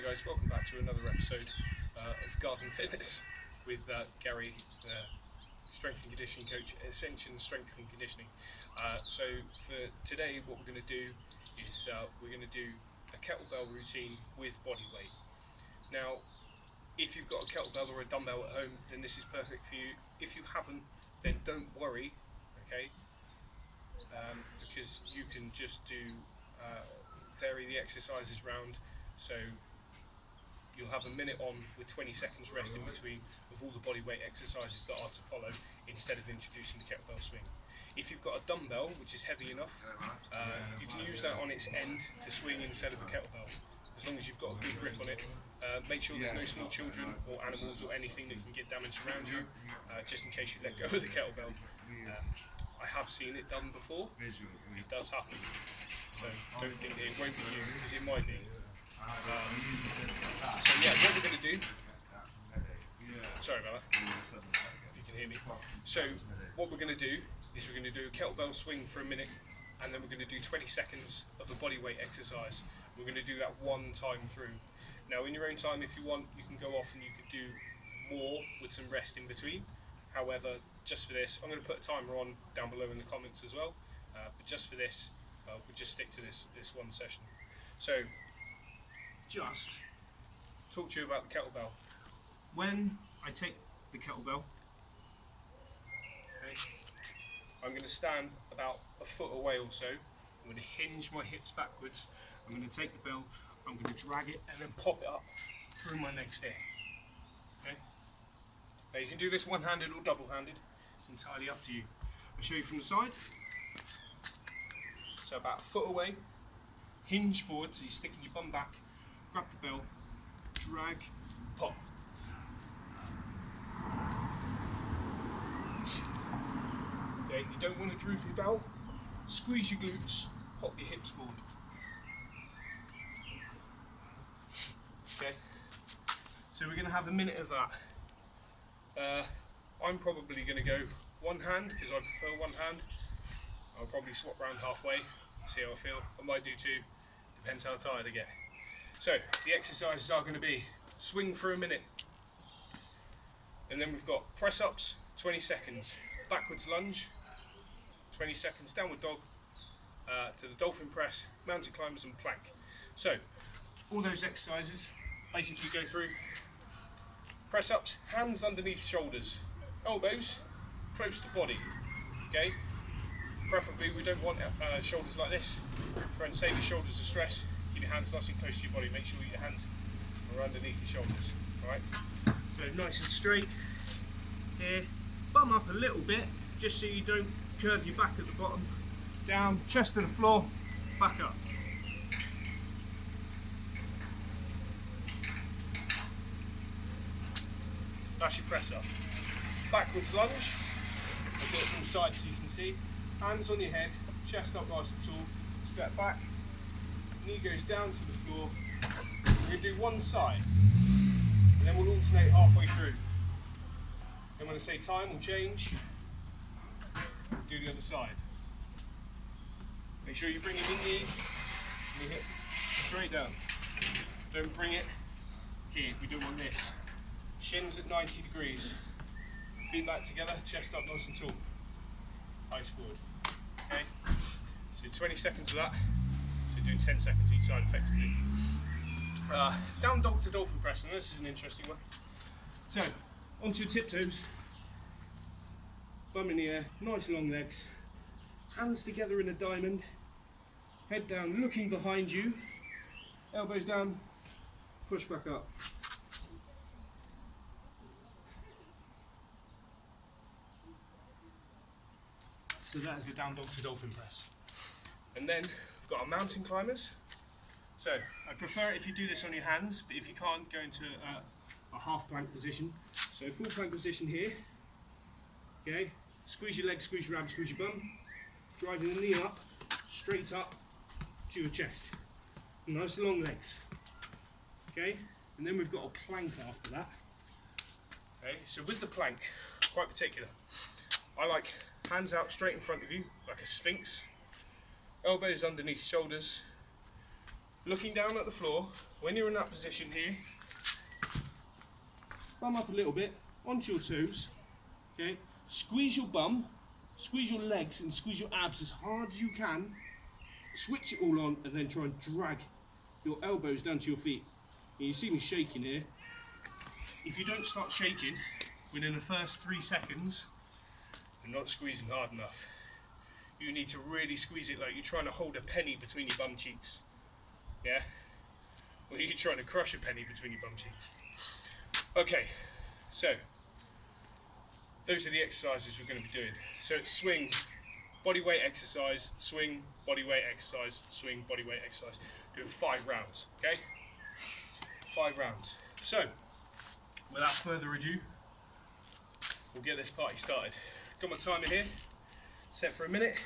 Hi guys, welcome back to another episode of Garden Fitness with Gary, strength and conditioning coach at Ascension Strength and Conditioning. So for today what we're going to do is we're going to do a kettlebell routine with body weight. Now if you've got a kettlebell or a dumbbell at home, then this is perfect for you. If you haven't, then don't worry, okay, because you can just do vary the exercises round. So you'll have a minute on with 20 seconds rest in between of all the body weight exercises that are to follow, instead of introducing the kettlebell swing. If you've got a dumbbell which is heavy enough, you can use that on its end to swing instead of a kettlebell, as long as you've got a good grip on it. Make sure there's no small children or animals or anything that can get damaged around you, just in case you let go of the kettlebell. I have seen it done before, it does happen, so don't think that it won't be you, because it might be. So yeah, what we're going to do, sorry about that, if you can hear me. So what we're going to do is we're going to do a kettlebell swing for a minute, and then we're going to do 20 seconds of a body weight exercise. We're going to do that one time through. Now in your own time, if you want, you can go off and you could do more with some rest in between. However, just for this, I'm going to put a timer on down below in the comments as well, but just for this, we'll just stick to this one session. So just talk to you about the kettlebell. When I take the kettlebell, okay, I'm going to stand about a foot away or so. I'm going to hinge my hips backwards. I'm going to take the bell, I'm going to drag it and then pop it up through my legs here. Okay? Now you can do this one-handed or double-handed. It's entirely up to you. I'll show you from the side. So about a foot away, hinge forward, so you're sticking your bum back, grab the bell, drag, pop. Okay, you don't want to droop your bell, squeeze your glutes, pop your hips forward. Okay, so we're going to have a minute of that. I'm probably going to go one hand, because I prefer one hand. I'll probably swap round halfway, see how I feel. I might do two, depends how tired I get. So the exercises are going to be swing for a minute, and then we've got press ups 20 seconds, backwards lunge 20 seconds, downward dog, to the dolphin press, mountain climbers and plank. So all those exercises basically go through press ups, hands underneath shoulders, elbows close to body. Okay, preferably we don't want shoulders like this. Try and save the shoulders of stress. Keep your hands nice and close to your body. Make sure your hands are underneath your shoulders. Alright? So nice and straight here. Bum up a little bit, just so you don't curve your back at the bottom. Down, chest to the floor, back up. That's your press up. Backwards lunge. I'll do it from the side so you can see. Hands on your head, chest up nice and tall. Step back. Knee goes down to the floor. We're going to do one side, and then we'll alternate halfway through. Then when I say time, we'll change. Do the other side. Make sure you bring your knee and your hip straight down. Don't bring it here. We don't want this. Shins at 90 degrees. Feet back together, chest up nice and tall. Eyes forward. Okay? So 20 seconds of that. So doing 10 seconds each side effectively. Down dog to dolphin press, and this is an interesting one. So, onto your tiptoes. Bum in the air, nice long legs. Hands together in a diamond. Head down, looking behind you. Elbows down, push back up. So that is the down dog to dolphin press. And then we've got our mountain climbers. So I prefer it if you do this on your hands, but if you can't, go into a half plank position. So full plank position here. Okay, squeeze your legs, squeeze your abs, squeeze your bum. Driving the knee up, straight up to your chest. Nice long legs. Okay, and then we've got a plank after that. Okay, so with the plank, quite particular. I like hands out straight in front of you, like a sphinx. Elbows underneath shoulders. looking down at the floor. When you're in that position here, bum up a little bit, onto your toes, okay? Squeeze your bum, squeeze your legs and squeeze your abs as hard as you can. Switch it all on and then try and drag your elbows down to your feet. And you see me shaking here. If you don't start shaking within the first 3 seconds, you're not squeezing hard enough. You need to really squeeze it like you're trying to hold a penny between your bum cheeks. Yeah? Or you're trying to crush a penny between your bum cheeks. Okay, so those are the exercises we're going to be doing. So it's swing, body weight exercise, swing, body weight exercise, swing, body weight exercise. Do it 5 rounds, okay? 5 rounds. So, without further ado, we'll get this party started. Got my timer here, set for a minute.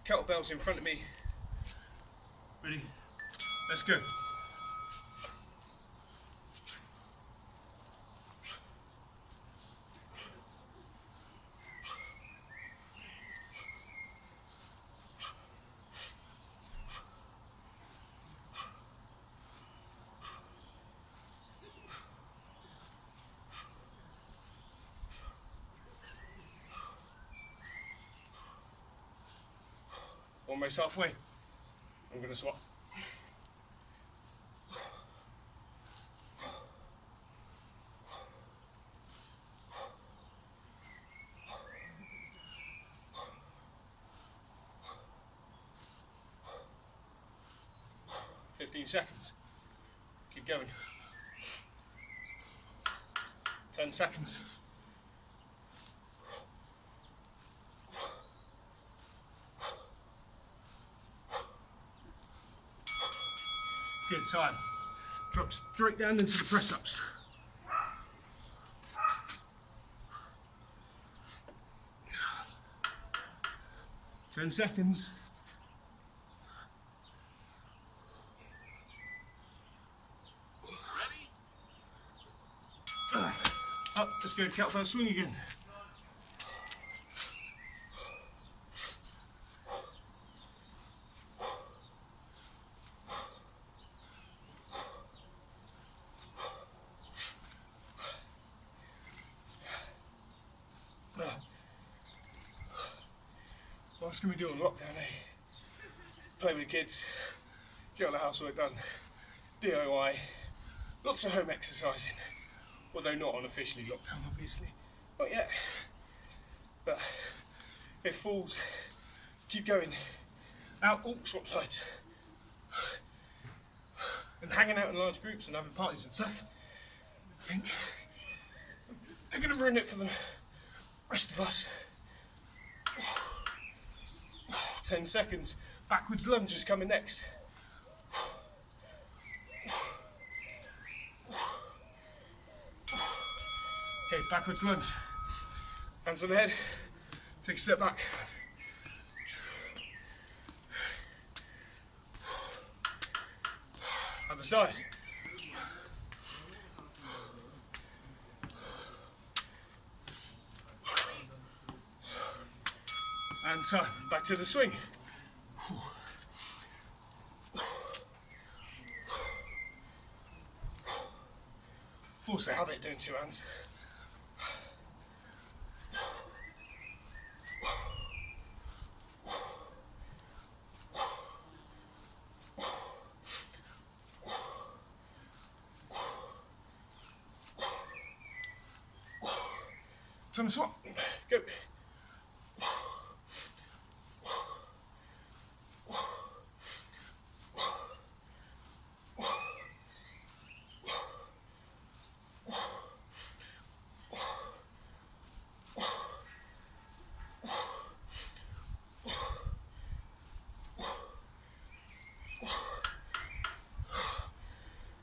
Kettlebell's in front of me. Ready? Let's go. Almost halfway. I'm going to swap. Seconds. Keep going. 10 seconds. Good time. Drop straight down into the press ups. Ten seconds. Up, let's go kettlebell swing again. What else can we do on lockdown, eh? Play with the kids, get all the housework done, DIY, lots of home exercising. Although not unofficially lockdown, obviously. Not yet. But if falls, keep going. Out, swap sides. And hanging out in large groups and having parties and stuff, I think they're going to ruin it for the rest of us. 10 seconds. Backwards lunge is coming next. Okay, backwards lunge. Hands on the head. Take a step back. Other side. And time. Back to the swing. Force the habit doing 2 hands. Time to swap. Go.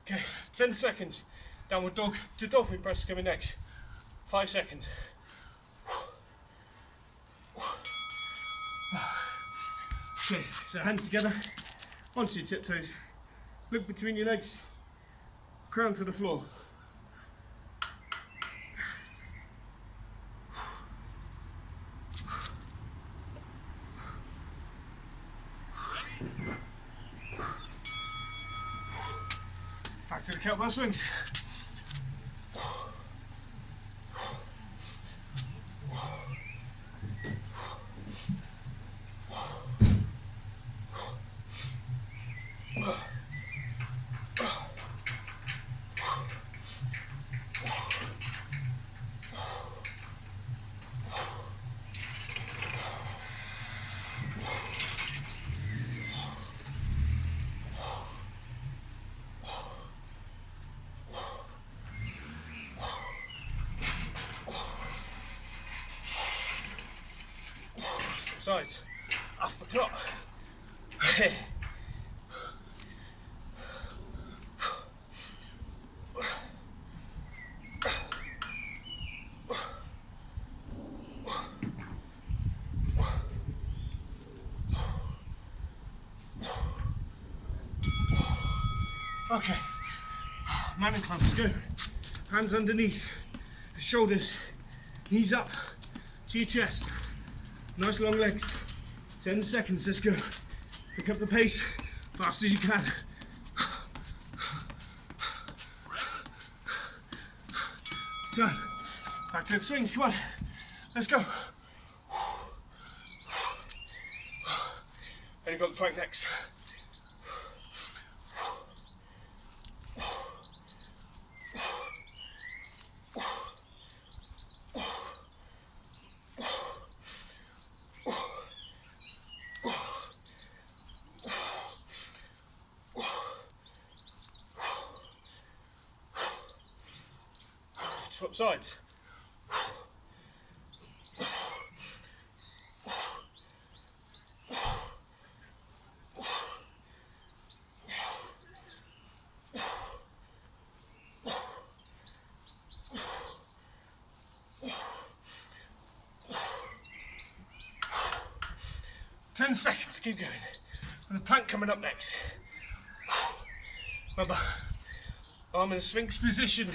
Okay, 10 seconds. Downward dog to dolphin press coming next. 5 seconds. Okay, so hands together, onto your tiptoes, look between your legs, crown to the floor. to the kettlebell swings. Sides. I forgot. Okay, man and clumps, go. Hands underneath, shoulders, knees up to your chest. Nice long legs. 10 seconds, let's go. Pick up the pace, fast as you can. Turn. Back to the swings, come on. Let's go. Then you've got the plank next. Swap sides. Ten seconds, keep going. And the plank coming up next. Remember, arm in a Sphinx position.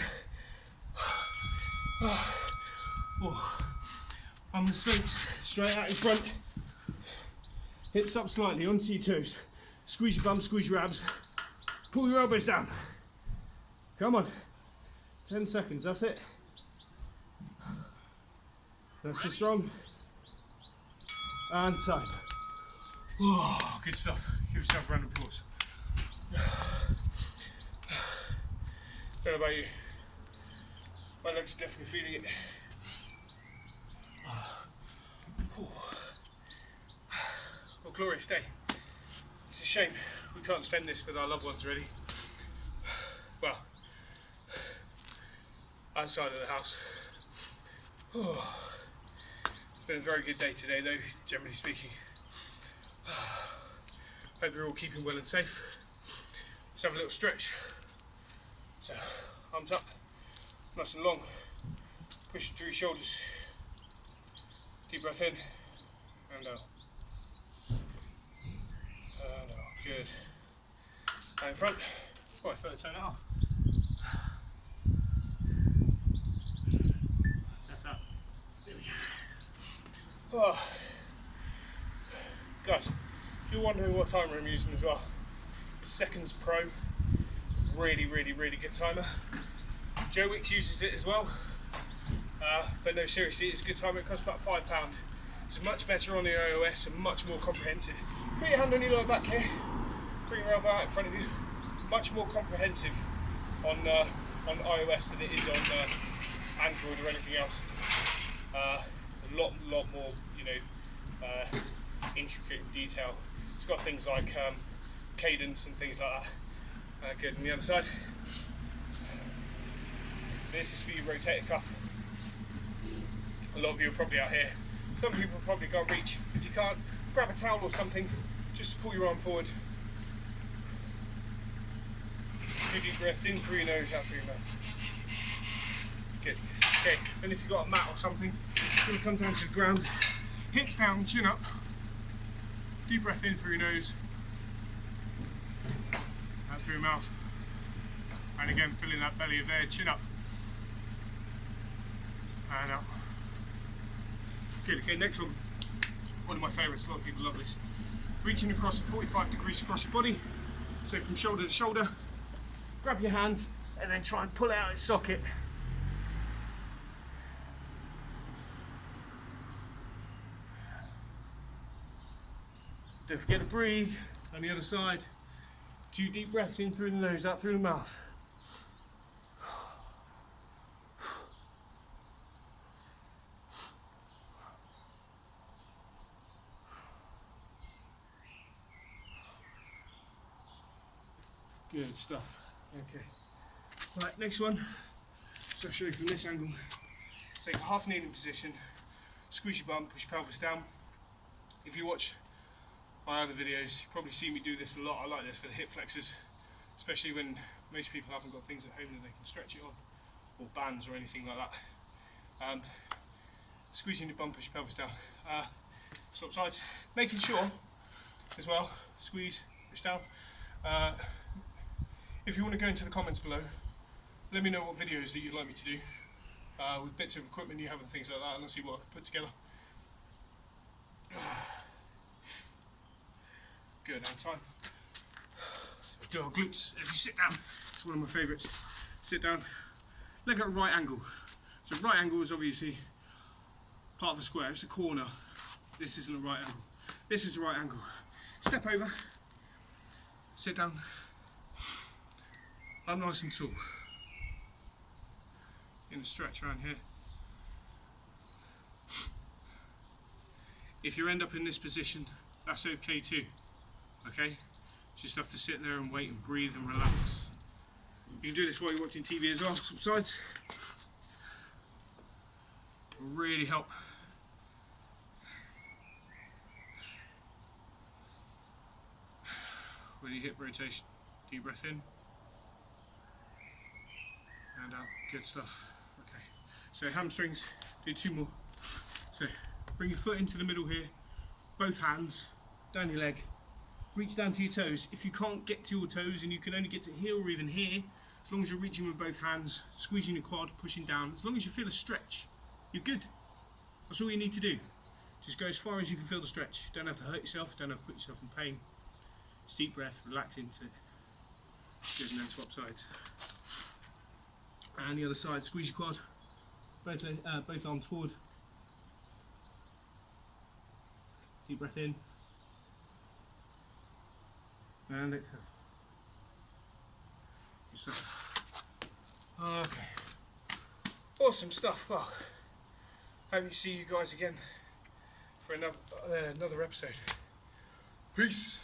I'm the Sphinx, straight out in front, hips up slightly, onto your toes, squeeze your bum, squeeze your abs, pull your elbows down, come on, 10 seconds, that's it, nice and strong, and time. Oh, good stuff, give yourself a round of applause. Don't know about you, my legs are definitely feeling it. Well, glorious day. It's a shame we can't spend this with our loved ones, really. Well, outside of the house. Oh, it's been a very good day today, though, generally speaking. Hope you're all keeping well and safe. Let's have a little stretch. So, arms up, nice and long. Push through your shoulders. Deep breath in and out. And out. Good. And in front. Oh, I thought I'd turn it off. Set up. There we go. Oh. Guys, if you're wondering what timer I'm using as well, it's Seconds Pro. It's a really, really, really good timer. Joe Wicks uses it as well. But no, seriously, it's a good timer. It costs about £5. It's much better on the iOS and much more comprehensive. Put your hand on your lower back here. Bring your elbow out in front of you. Much more comprehensive on iOS than it is on Android or anything else. A lot more, intricate detail. It's got things like cadence and things like that. Good. On the other side, this is for your rotator cuff. A lot of you are probably out here. Some people probably can't reach. If you can't, grab a towel or something just to pull your arm forward. 2 deep breaths in through your nose, out through your mouth. Good. Okay, then if you've got a mat or something, you're going to come down to the ground, hips down, chin up. Deep breath in through your nose, out through your mouth. And again, filling that belly of air, chin up. And out. Good, okay, next one of my favourites, a lot of people love this. Reaching across at 45 degrees across your body, so from shoulder to shoulder, grab your hand and then try and pull it out its socket. Don't forget to breathe on the other side. 2 deep breaths in through the nose, out through the mouth. Good stuff. Okay. Right, next one. So I'll show you from this angle. Take a half kneeling position, squeeze your bum, push your pelvis down. If you watch my other videos, you probably see me do this a lot. I like this for the hip flexors, especially when most people haven't got things at home that they can stretch it on, or bands or anything like that. Squeezing your bum, push your pelvis down. Swap sides, making sure as well, squeeze, push down. If you want to go into the comments below, let me know what videos that you'd like me to do with bits of equipment you have and things like that, and let's see what I can put together. Good, and time. So do our glutes. If you sit down, it's one of my favourites. Sit down, leg at a right angle. So right angle is obviously part of a square, it's a corner. This isn't a right angle. This is the right angle. Step over, sit down. I'm nice and tall. In a stretch around here. If you end up in this position, that's okay too. Okay? Just have to sit there and wait and breathe and relax. You can do this while you're watching TV as well, subsides. Will really help. With your hip rotation. Deep breath in. And out. Good stuff. Okay. So hamstrings, do 2 more. So bring your foot into the middle here, both hands, down your leg, reach down to your toes. If you can't get to your toes and you can only get to here or even here, as long as you're reaching with both hands, squeezing your quad, pushing down, as long as you feel a stretch, you're good. That's all you need to do. Just go as far as you can feel the stretch. Don't have to hurt yourself, don't have to put yourself in pain. Just deep breath, relax into it. Good, and then swap sides. And the other side, squeeze your quad, both arms forward. Deep breath in. And exhale. Okay. Awesome stuff. Well, hope to see you guys again for another episode. Peace.